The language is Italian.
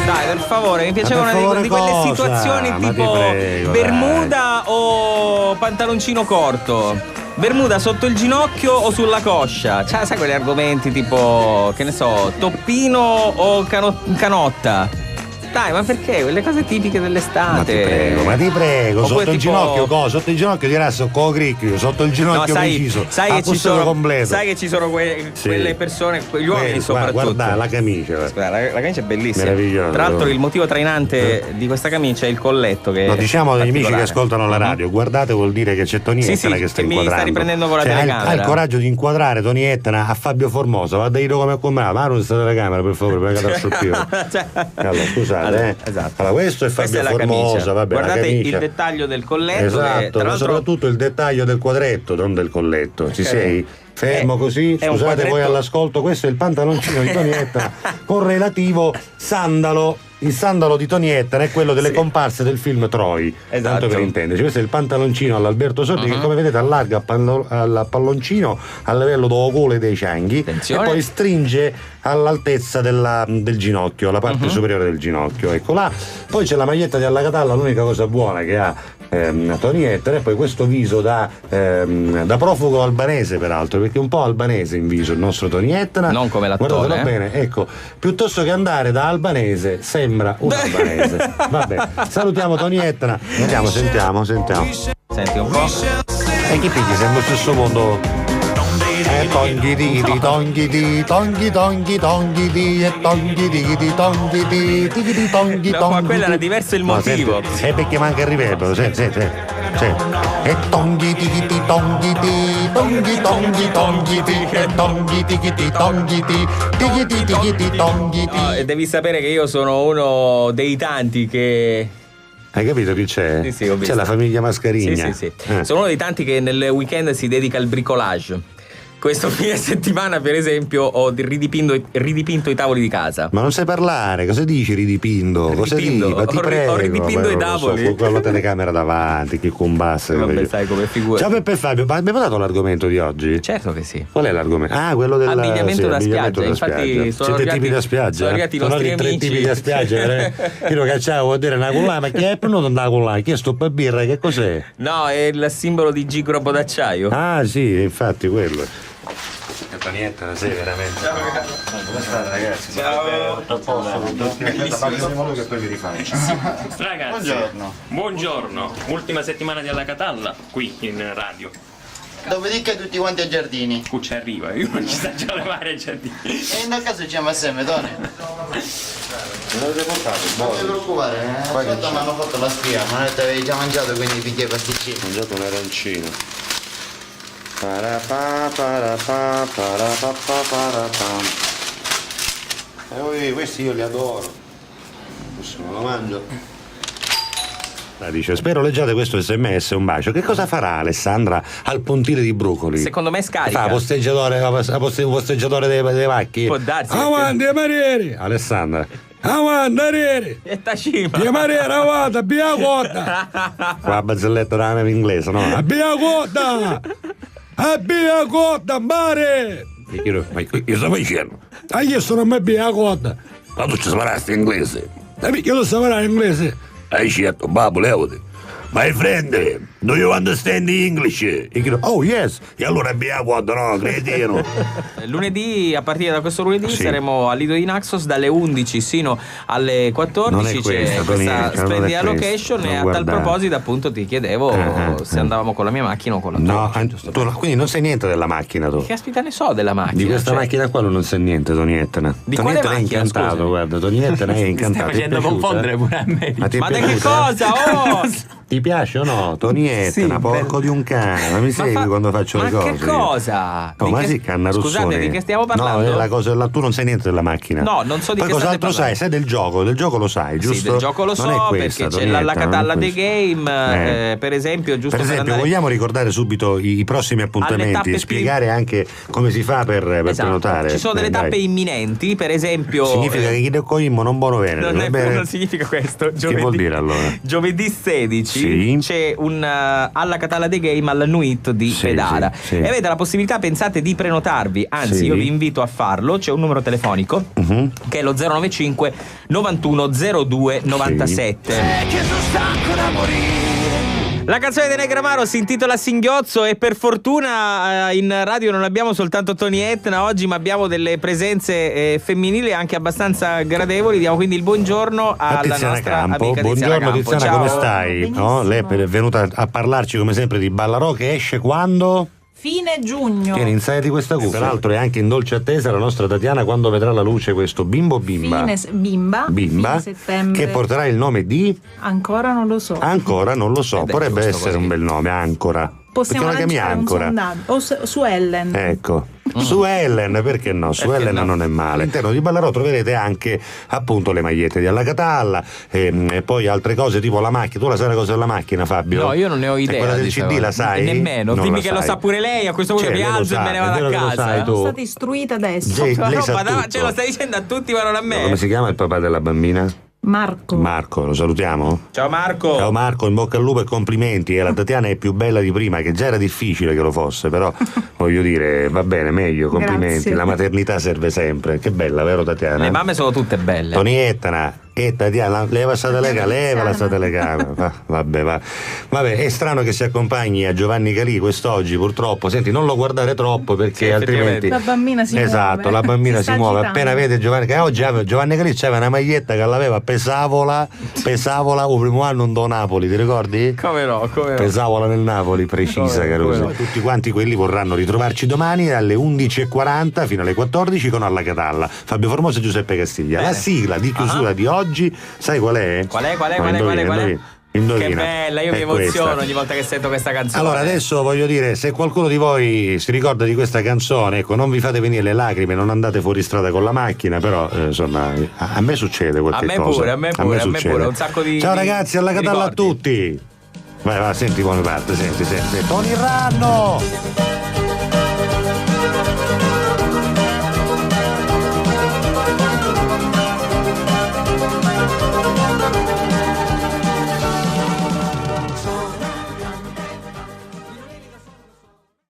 Dai, per favore, mi piaceva una di quelle situazioni tipo prego, Bermuda o pantaloncino corto. Bermuda sotto il ginocchio o sulla coscia? Cioè, sai quegli argomenti tipo, che ne so, toppino o canotta? Dai, ma perché? Quelle cose tipiche dell'estate. Ma ti prego, Oppure sotto il tipo... ginocchio cosa? Sotto il ginocchio dirà con cricchio, sotto il ginocchio preciso. Sai che ci sono completo. Sai che ci sono quelle persone, gli uomini soprattutto. Guarda la camicia. Guarda, la camicia è bellissima. Meravigliosa. Tra l'altro il motivo trainante di questa camicia è il colletto che No, diciamo agli amici che ascoltano la radio, guardate, vuol dire che c'è Toni Ettana che sta inquadrando. Mi sta riprendendo con la telecamera. Ha il coraggio di inquadrare Toni Ettana a Fabio Formosa. Va a dire come com'è. Ma non sta telecamera, per favore, perché la scioppivo. Allora, scusate, esatto. Allora, questo è Fabio Formosa, vabbè, guardate il dettaglio del colletto. Esatto, ma soprattutto il dettaglio del quadretto, non del colletto. Ci sei? Fermo così, scusate voi all'ascolto, questo è il pantaloncino di Toni Ettana con relativo sandalo. Il sandalo di Toni Ettana è quello delle comparse del film Troy, tanto per intenderci. Questo è il pantaloncino all'Alberto Sordi che come vedete allarga al palloncino a livello del culo e dei cianghi. Attenzione. E poi stringe all'altezza del ginocchio, la parte superiore del ginocchio, ecco là. Poi c'è la maglietta di Alla Catalla, l'unica cosa buona che ha Toni Ettana, e poi questo viso da profugo albanese, peraltro, perché è un po' albanese in viso il nostro Toni Ettana, non come l'attore. Guardatelo bene, ecco, piuttosto che andare da albanese sembra un albanese. Vabbè, salutiamo Toni Ettana, andiamo, sentiamo. Senti un po'. E chi pigli, sembra lo stesso mondo. Tonghi di tonghi di tonghi tonghi tonghi di e tonghi di tonghi di tonghi. No, ma quello era diverso il motivo. È perché manca il riverbero, sì. E tonghi di tonghi di tonghi tonghi tonghi di e tonghi di tonghi di tonghi. E devi sapere che io sono uno dei tanti che... Hai capito chi c'è? Sì, ho visto. C'è la famiglia Mascarigna. Sì. Sono uno dei tanti che nel weekend si dedica al bricolage. Questo fine settimana, per esempio, ho ridipinto i tavoli di casa. Ma non sai parlare, cosa dici ridipinto? Cosa dici? Ma ti prego. Ho ridipinto i tavoli. Con la telecamera davanti, che combasse. Vabbè, sai come figura. Ciao Peppe e Fabio, ma abbiamo dato l'argomento di oggi? Certo che sì. Qual è l'argomento? Ah, quello del abbigliamento da spiaggia. Infatti siete tipi da spiaggia? Sono arrivati i nostri amici. Tre tipi da spiaggia. Io lo cacciavo, vuol dire una cullà, ma che è per non andare a cullà? Che è sto per birra, che cos'è? No, è il simbolo di G Grobo d'acciaio. Ah sì, infatti quello. Toni Ettana, sei veramente. Ciao ragazzi. Come state ragazzi? Ciao. Tutto a posto? Che poi vi rifaccio. Ragazzi, buongiorno. Ultima settimana di Alla Catalla, qui in radio. Dopodiché tutti quanti ai giardini. Ci arriva, io non ci sto già a levare ai giardini. E in caso ci assieme, Tony. Non avete portato? Non ti preoccupare, ascolta, mi hanno fatto la spia, ma non avevi già mangiato, quindi picchia i pasticcini. Ho mangiato un arancino. Questi io li adoro. Questo non lo mangio. Dice, spero leggiate questo SMS, un bacio. Che cosa farà Alessandra al pontile di Brucoli? Secondo me scarica. Fa posteggiatore delle macchine. Può darsi. Avanti, Marieri. Alessandra. Avanti, Marieri. E tacima. Io Marieri, avanti, abbia cotta. Qua barzelletta da neve inglese, no? Abbia cotta. Abbia cotta, mare. Ma io sto facendo? Io sono a me abbia cotta. Ma tu ci sapresti inglese? Io lo saprò in inglese. Hai scelto, babbo, levati. My friend, do you understand English? E io, oh yes. E allora abbiamo no, cretino. Lunedì, a partire da questo lunedì, saremo al Lido di Naxos dalle 11 sino alle 14. C'è questa splendida location e a tal proposito appunto ti chiedevo se andavamo con la mia macchina o con la tua. No, quindi non sai niente della macchina tu. Che aspetta ne so della macchina? Di questa macchina qua non sai niente, Toni Ettana. Di Toni quale Ettana è macchina, incantato, scusi? guarda, Toni Ettana è incantato. Stai facendo confondere pure a me. Ma da che cosa? Oh! Ti piace o no? Toni Ettana, porco di un cane, ma mi segui quando faccio le cose? Ma che cosa? No, ma sì, canna russone. Scusate, di che stiamo parlando? No, è la cosa, tu non sai niente della macchina. No, non so di poi che state cos'altro sai? Sai del gioco lo sai, giusto? Sì, del gioco lo so, non è questa, perché c'è Toni la Ettana, Catalla non è The Game, per esempio, giusto per esempio, andare... vogliamo ricordare subito i prossimi appuntamenti e spiegare anche come si fa per prenotare. Ci sono delle tappe imminenti, per esempio. Significa che chi ne coimmo non buono venere. Non significa questo. Che vuol dire allora? Giovedì 16 c'è un alla Catalla dei Game al Nuit di Pedara. sì. E avete la possibilità, pensate, di prenotarvi, anzi Sì. io vi invito a farlo. C'è un numero telefonico che è lo 095 91 02 97. La canzone di Negramaro si intitola Singhiozzo e per fortuna in radio non abbiamo soltanto Tony Etna oggi, ma abbiamo delle presenze femminili anche abbastanza gradevoli. Diamo quindi il buongiorno alla Tiziana nostra Campo. amica Buongiorno Campo. Tiziana, Ciao. come stai? No? Lei è venuta a parlarci come sempre di Ballarò, che esce quando? Fine giugno. Tieni, insai di questa cuffia. Peraltro è anche in dolce attesa la nostra Tatiana quando vedrà la luce questo Bimbo Bimba. Bimba. Bimba, Fine settembre. che porterà il nome di? Ancora non lo so. Ancora non lo so, Ed è potrebbe giusto essere così. un bel nome, Ancora. Possiamo perché la chiami lanciare un Ancora? sondaggio. O su Ellen. Ecco, su Ellen, perché no? Su Perché Ellen no? non è male. All'interno di Ballarò troverete anche appunto le magliette di Alla Catalla e poi altre cose tipo la macchina. Tu la sai la cosa della macchina, Fabio? No, io non ne ho idea. E quella del di CD sta la cosa. sai? Nemmeno. Non Dimmi la che lo sai. sa pure lei. A questo punto Cioè, mi lei lo alzo e sa, me ne è vado vero a che lo casa. sai tu. Sono stata istruita adesso. Sì, Ma lei no, sa ma tutto. ce lo stai dicendo a tutti, ma non a me. Come si chiama il papà della bambina? Marco. Marco, lo salutiamo? Ciao Marco. Ciao Marco, in bocca al lupo e complimenti. La Tatiana è più bella di prima, che già era difficile che lo fosse, però voglio dire, va bene, meglio, complimenti. Grazie. La maternità serve sempre. Che bella, vero Tatiana? Le mamme sono tutte belle. Tony Etna, Tatiana, leva la telecamera. Vabbè, è strano che si accompagni a Giovanni Calì quest'oggi, purtroppo. Senti, non lo guardare troppo perché Sì, altrimenti. La bambina si Esatto, muove. la bambina si sta muove. agitando. Appena vede Giovanni Calì, oggi Giovanni Calì c'aveva una maglietta che l'aveva pesavola il primo anno do Napoli, ti ricordi? Come no, come no. Pesavola nel Napoli, precisa, Come Caruso. no. Tutti quanti quelli vorranno ritrovarci domani dalle 11:40 fino alle 14 con Alla Catalla. Fabio Formosa e Giuseppe Castiglia. Bene. La sigla di chiusura di oggi, sai qual è? Qual è? Ma indovina. Che bella, io mi È emoziono questa. ogni volta che sento questa canzone. Allora adesso voglio dire, se qualcuno di voi si ricorda di questa canzone, ecco, non vi fate venire le lacrime, non andate fuori strada con la macchina, però insomma a me succede qualche A me cosa. pure, a me pure, succede. un sacco di. Ciao ragazzi, Alla di Catalla a ricordi. tutti. Vai, senti come parte, senti. Tony Ranno!